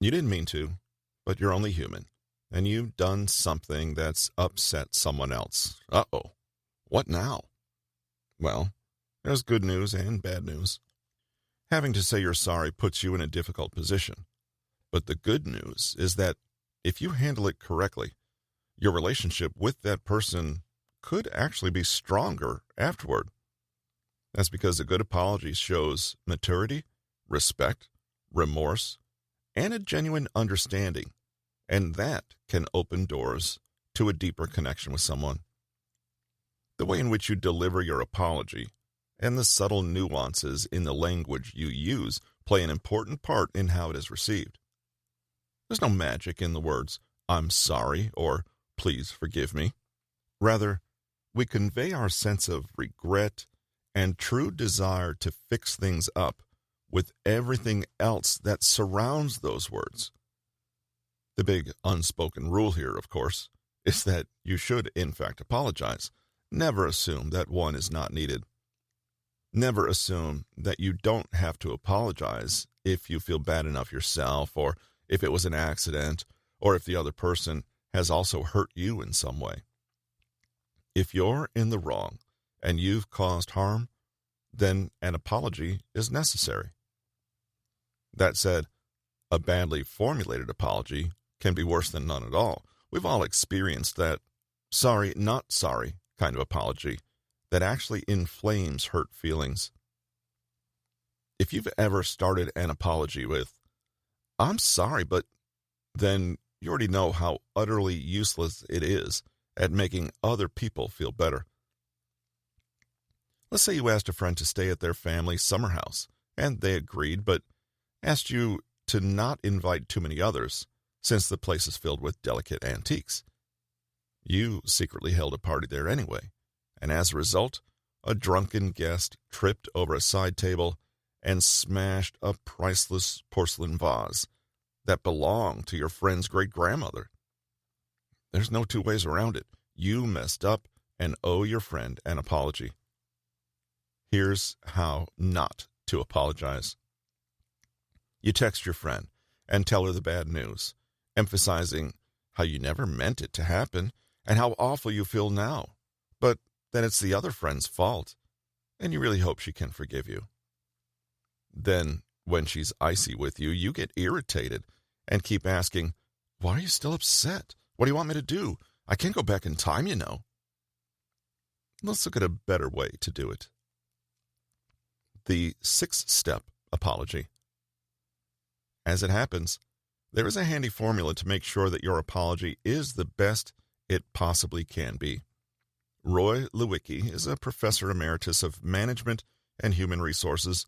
You didn't mean to, but you're only human, and you've done something that's upset someone else. Uh-oh. What now? Well, there's good news and bad news. Having to say you're sorry puts you in a difficult position. But the good news is that if you handle it correctly, your relationship with that person could actually be stronger afterward. That's because a good apology shows maturity, respect, remorse, and a genuine understanding, and that can open doors to a deeper connection with someone. The way in which you deliver your apology and the subtle nuances in the language you use play an important part in how it is received. There's no magic in the words, "I'm sorry," or "please forgive me." Rather, we convey our sense of regret and true desire to fix things up with everything else that surrounds those words. The big unspoken rule here, of course, is that you should, in fact, apologize. Never assume that one is not needed. Never assume that you don't have to apologize if you feel bad enough yourself, or if it was an accident, or if the other person has also hurt you in some way. If you're in the wrong and you've caused harm, then an apology is necessary. That said, a badly formulated apology can be worse than none at all. We've all experienced that sorry, not sorry kind of apology that actually inflames hurt feelings. If you've ever started an apology with, "I'm sorry, but," then you already know how utterly useless it is at making other people feel better. Let's say you asked a friend to stay at their family's summer house, and they agreed, but asked you to not invite too many others, since the place is filled with delicate antiques. You secretly held a party there anyway, and as a result, a drunken guest tripped over a side table and smashed a priceless porcelain vase that belonged to your friend's great-grandmother. There's no two ways around it. You messed up and owe your friend an apology. Here's how not to apologize. You text your friend and tell her the bad news, emphasizing how you never meant it to happen and how awful you feel now, but that it's the other friend's fault, and you really hope she can forgive you. Then, when she's icy with you, you get irritated and keep asking, "Why are you still upset? What do you want me to do? I can't go back in time, you know." Let's look at a better way to do it. The 6-step apology. As it happens, there is a handy formula to make sure that your apology is the best it possibly can be. Roy Lewicki is a professor emeritus of management and human resources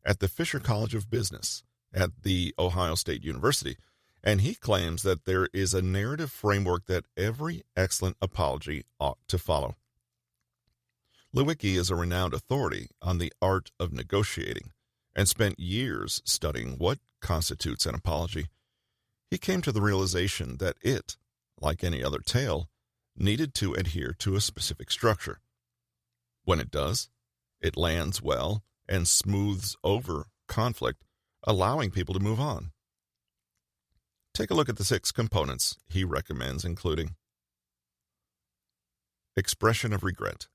at the Fisher College of Business at The Ohio State University, and he claims that there is a narrative framework that every excellent apology ought to follow. Lewicki is a renowned authority on the art of negotiating and spent years studying what constitutes an apology. He came to the realization that it, like any other tale, needed to adhere to a specific structure. When it does, it lands well and smooths over conflict, allowing people to move on. Take a look at the 6 components he recommends, including expression of regret.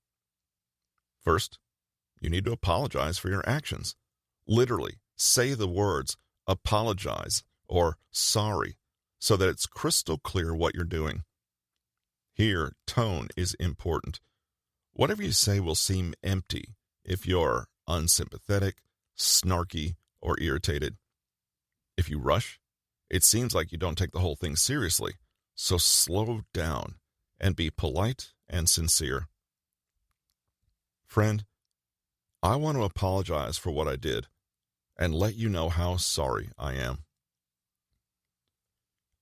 First, you need to apologize for your actions. Literally, say the words apologize or sorry so that it's crystal clear what you're doing. Here, tone is important. Whatever you say will seem empty if you're unsympathetic, snarky, or irritated. If you rush, it seems like you don't take the whole thing seriously, so slow down and be polite and sincere. Friend, I want to apologize for what I did and let you know how sorry I am.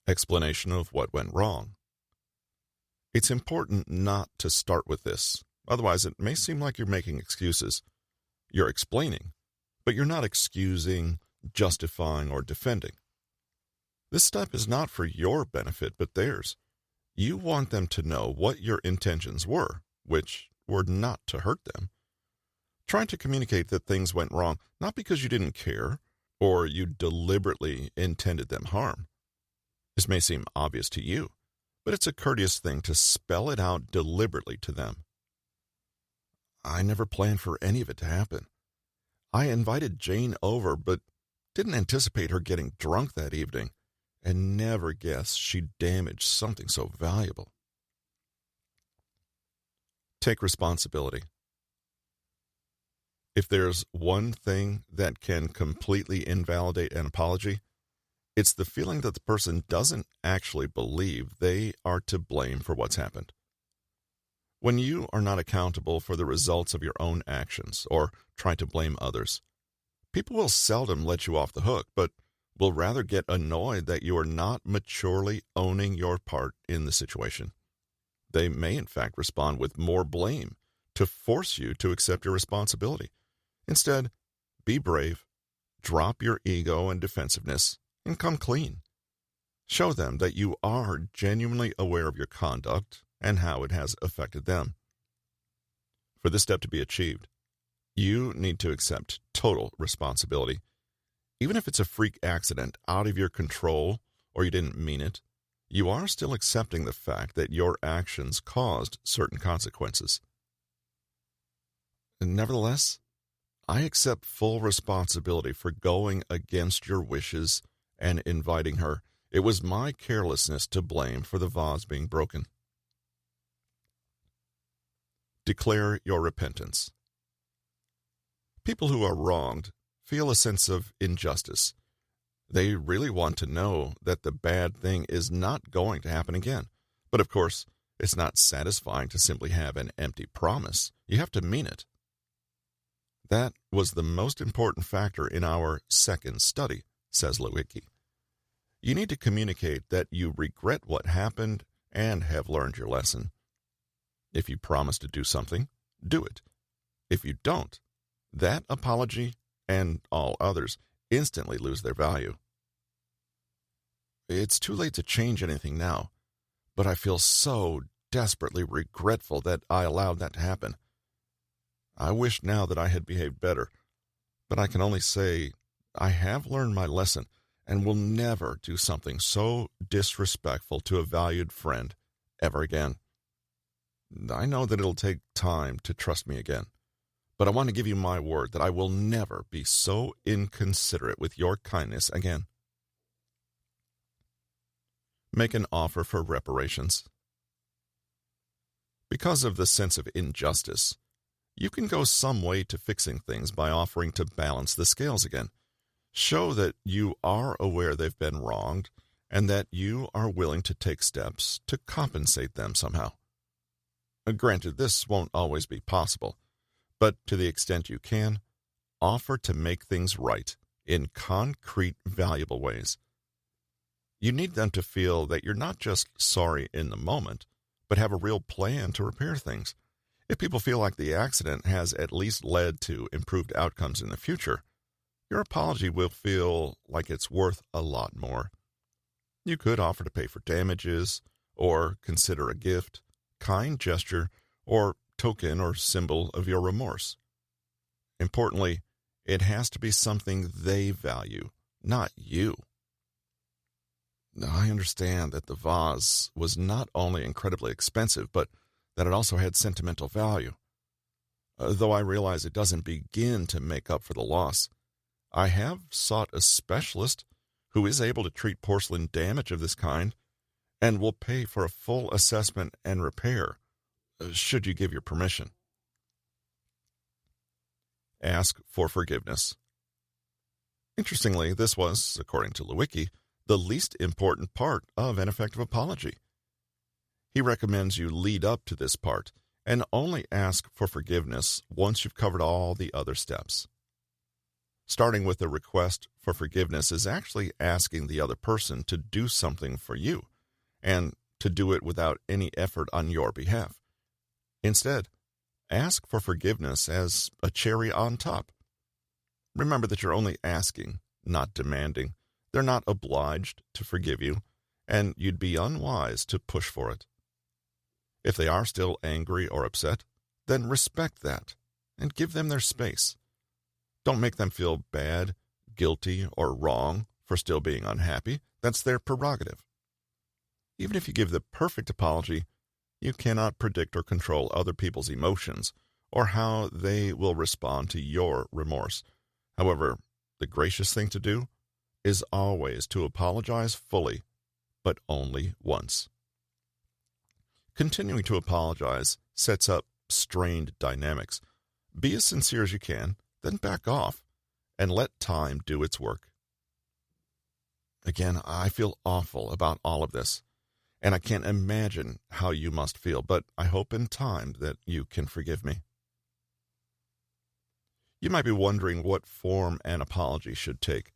Explanation of what went wrong. It's important not to start with this, otherwise it may seem like you're making excuses. You're explaining, but you're not excusing, justifying, or defending. This step is not for your benefit, but theirs. You want them to know what your intentions were, which were not to hurt them. Trying to communicate that things went wrong, not because you didn't care, or you deliberately intended them harm. This may seem obvious to you, but it's a courteous thing to spell it out deliberately to them. I never planned for any of it to happen. I invited Jane over, but didn't anticipate her getting drunk that evening, and never guessed she'd damaged something so valuable. Take responsibility. If there's one thing that can completely invalidate an apology, it's the feeling that the person doesn't actually believe they are to blame for what's happened. When you are not accountable for the results of your own actions or try to blame others, people will seldom let you off the hook, but will rather get annoyed that you are not maturely owning your part in the situation. They may, in fact, respond with more blame to force you to accept your responsibility. Instead, be brave, drop your ego and defensiveness, and come clean. Show them that you are genuinely aware of your conduct and how it has affected them. For this step to be achieved, you need to accept total responsibility. Even if it's a freak accident out of your control or you didn't mean it, you are still accepting the fact that your actions caused certain consequences. Nevertheless, I accept full responsibility for going against your wishes and inviting her. It was my carelessness to blame for the vase being broken. Declare your repentance. People who are wronged feel a sense of injustice. They really want to know that the bad thing is not going to happen again. But of course, it's not satisfying to simply have an empty promise. You have to mean it. That was the most important factor in our second study, says Lewicki. You need to communicate that you regret what happened and have learned your lesson. If you promise to do something, do it. If you don't, that apology and all others instantly lose their value. It's too late to change anything now, but I feel so desperately regretful that I allowed that to happen. I wish now that I had behaved better, but I can only say I have learned my lesson and will never do something so disrespectful to a valued friend ever again. I know that it'll take time to trust me again, but I want to give you my word that I will never be so inconsiderate with your kindness again. Make an offer for reparations. Because of the sense of injustice, you can go some way to fixing things by offering to balance the scales again. Show that you are aware they've been wronged and that you are willing to take steps to compensate them somehow. Granted, this won't always be possible, but to the extent you can, offer to make things right in concrete, valuable ways. You need them to feel that you're not just sorry in the moment, but have a real plan to repair things. If people feel like the accident has at least led to improved outcomes in the future, your apology will feel like it's worth a lot more. You could offer to pay for damages, or consider a gift, kind gesture, or token or symbol of your remorse. Importantly, it has to be something they value, not you. I understand that the vase was not only incredibly expensive, but that it also had sentimental value. Though I realize it doesn't begin to make up for the loss, I have sought a specialist who is able to treat porcelain damage of this kind and will pay for a full assessment and repair, should you give your permission. Ask for forgiveness. Interestingly, this was, according to Lewicki, the least important part of an effective apology. He recommends you lead up to this part and only ask for forgiveness once you've covered all the other steps. Starting with a request for forgiveness is actually asking the other person to do something for you, and to do it without any effort on your behalf. Instead, ask for forgiveness as a cherry on top. Remember that you're only asking, not demanding. They're not obliged to forgive you, and you'd be unwise to push for it. If they are still angry or upset, then respect that and give them their space. Don't make them feel bad. guilty or wrong for still being unhappy. That's their prerogative. Even if you give the perfect apology, you cannot predict or control other people's emotions or how they will respond to your remorse. However, the gracious thing to do is always to apologize fully, but only once. Continuing to apologize sets up strained dynamics. Be as sincere as you can, then back off and let time do its work. Again, I feel awful about all of this, and I can't imagine how you must feel, but I hope in time that you can forgive me. You might be wondering what form an apology should take.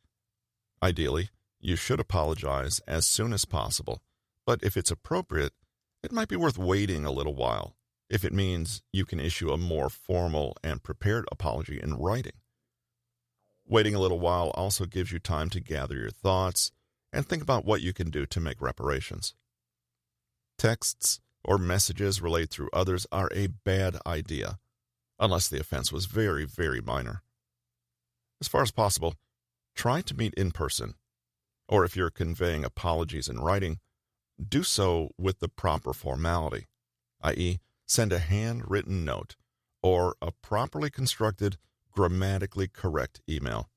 Ideally, you should apologize as soon as possible, but if it's appropriate, it might be worth waiting a little while if it means you can issue a more formal and prepared apology in writing. Waiting a little while also gives you time to gather your thoughts and think about what you can do to make reparations. Texts or messages relayed through others are a bad idea, unless the offense was very, very minor. As far as possible, try to meet in person, or if you're conveying apologies in writing, do so with the proper formality, i.e., send a handwritten note or a properly constructed, grammatically correct email.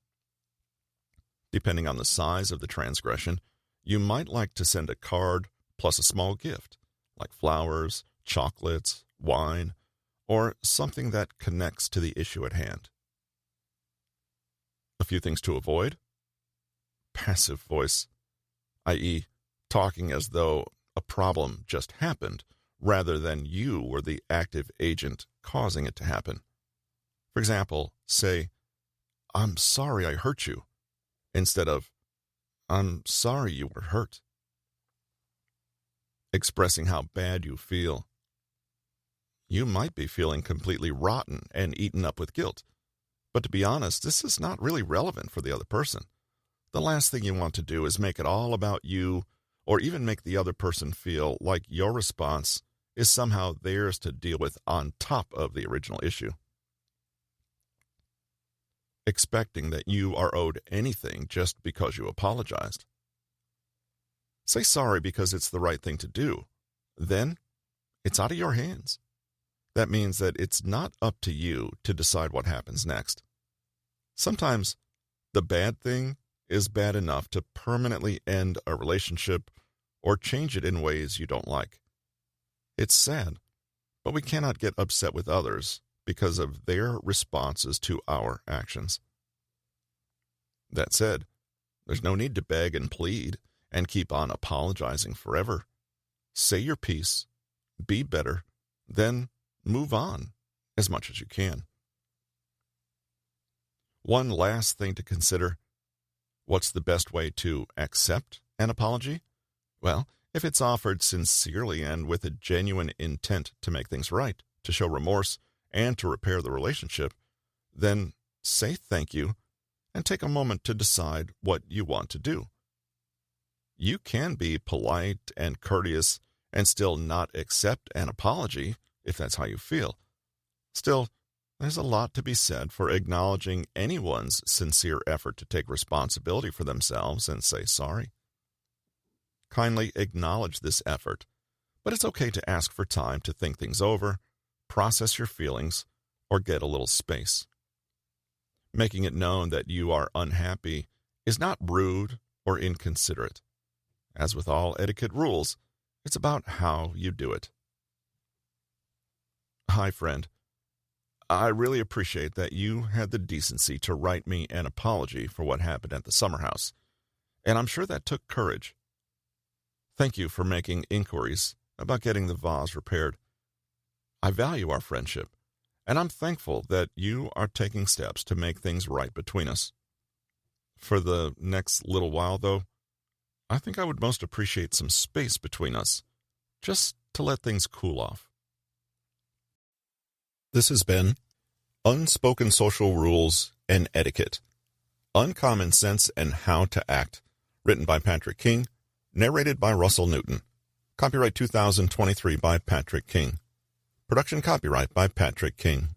Depending on the size of the transgression, you might like to send a card plus a small gift, like flowers, chocolates, wine, or something that connects to the issue at hand. A few things to avoid. Passive voice, i.e., talking as though a problem just happened, rather than you were the active agent causing it to happen. For example, say, "I'm sorry I hurt you," instead of, "I'm sorry you were hurt." Expressing how bad you feel. You might be feeling completely rotten and eaten up with guilt, but to be honest, this is not really relevant for the other person. The last thing you want to do is make it all about you, or even make the other person feel like your response is somehow theirs to deal with on top of the original issue. Expecting that you are owed anything just because you apologized. Say sorry because it's the right thing to do. Then, it's out of your hands. That means that it's not up to you to decide what happens next. Sometimes, the bad thing is bad enough to permanently end a relationship or change it in ways you don't like. It's sad, but we cannot get upset with others because of their responses to our actions. That said, there's no need to beg and plead and keep on apologizing forever. Say your piece, be better, then move on as much as you can. One last thing to consider. What's the best way to accept an apology? Well, if it's offered sincerely and with a genuine intent to make things right, to show remorse, and to repair the relationship, then say thank you and take a moment to decide what you want to do. You can be polite and courteous and still not accept an apology if that's how you feel. Still, there's a lot to be said for acknowledging anyone's sincere effort to take responsibility for themselves and say sorry. Kindly acknowledge this effort, but it's okay to ask for time to think things over, process your feelings, or get a little space. Making it known that you are unhappy is not rude or inconsiderate. As with all etiquette rules, it's about how you do it. Hi, friend. I really appreciate that you had the decency to write me an apology for what happened at the summer house, and I'm sure that took courage. Thank you for making inquiries about getting the vase repaired. I value our friendship, and I'm thankful that you are taking steps to make things right between us. For the next little while, though, I think I would most appreciate some space between us, just to let things cool off. This has been Unspoken Social Rules and Etiquette, Uncommon Sense and How to Act, written by Patrick King, narrated by Russell Newton. Copyright 2023 by Patrick King. Production copyright by Patrick King.